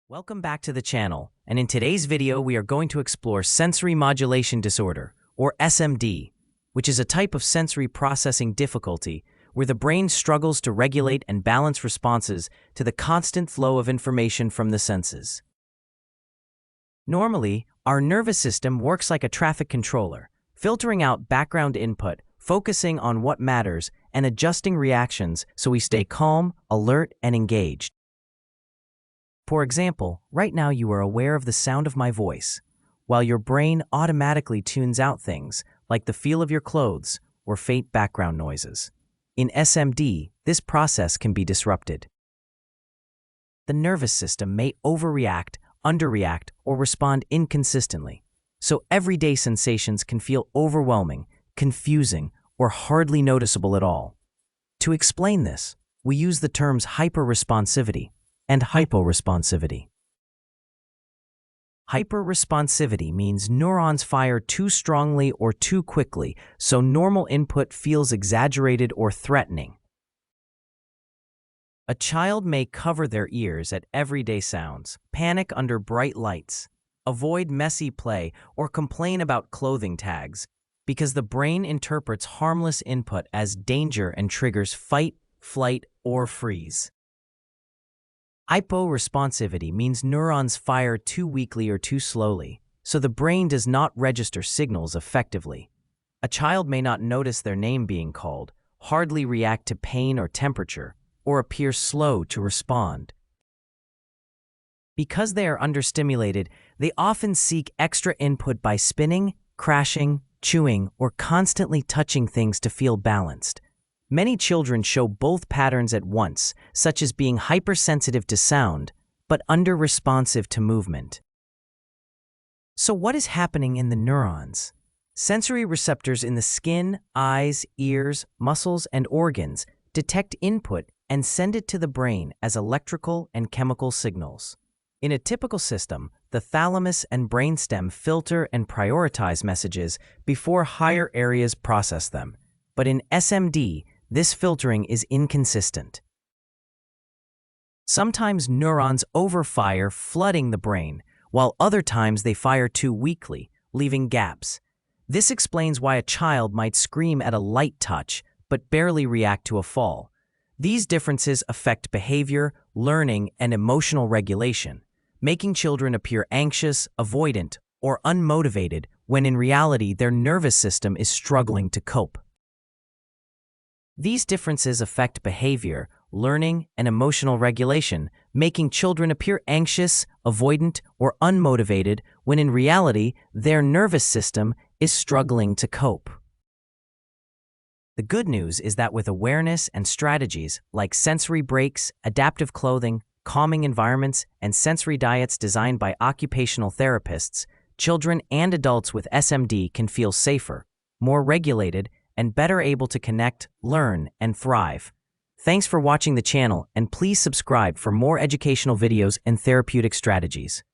Welcome back to the channel, and in today's video we are going to explore sensory modulation disorder, or SMD, which is a type of sensory processing difficulty where the brain struggles to regulate and balance responses to the constant flow of information from the senses. Normally, our nervous system works like a traffic controller, filtering out background input, focusing on what matters, and adjusting reactions so we stay calm, alert, and engaged. For example, right now you are aware of the sound of my voice, while your brain automatically tunes out things like the feel of your clothes or faint background noises. In SMD, this process can be disrupted. The nervous system may overreact, underreact, or respond inconsistently, so everyday sensations can feel overwhelming, confusing, or hardly noticeable at all. To explain this, we use the terms hyperresponsivity and hyporesponsivity. Hyperresponsivity means neurons fire too strongly or too quickly, so normal input feels exaggerated or threatening. A child may cover their ears at everyday sounds, panic under bright lights, avoid messy play, or complain about clothing tags because the brain interprets harmless input as danger and triggers fight, flight, or freeze. Hyporesponsivity means neurons fire too weakly or too slowly, so the brain does not register signals effectively. A child may not notice their name being called, hardly react to pain or temperature, or appear slow to respond. Because they are understimulated, they often seek extra input by spinning, crashing, chewing, or constantly touching things to feel balanced. Many children show both patterns at once, such as being hypersensitive to sound, but under-responsive to movement. So what is happening in the neurons? Sensory receptors in the skin, eyes, ears, muscles, and organs detect input and send it to the brain as electrical and chemical signals. In a typical system, the thalamus and brainstem filter and prioritize messages before higher areas process them. But in SMD, this filtering is inconsistent. Sometimes neurons overfire, flooding the brain, while other times they fire too weakly, leaving gaps. This explains why a child might scream at a light touch, but barely react to a fall. These differences affect behavior, learning, and emotional regulation, making children appear anxious, avoidant, or unmotivated when in reality their nervous system is struggling to cope. These differences affect behavior, learning, and emotional regulation, making children appear anxious, avoidant, or unmotivated when in reality their nervous system is struggling to cope. The good news is that with awareness and strategies like sensory breaks, adaptive clothing, calming environments, and sensory diets designed by occupational therapists, children and adults with SMD can feel safer, more regulated, and better able to connect, learn, and thrive. Thanks for watching the channel, and please subscribe for more educational videos and therapeutic strategies.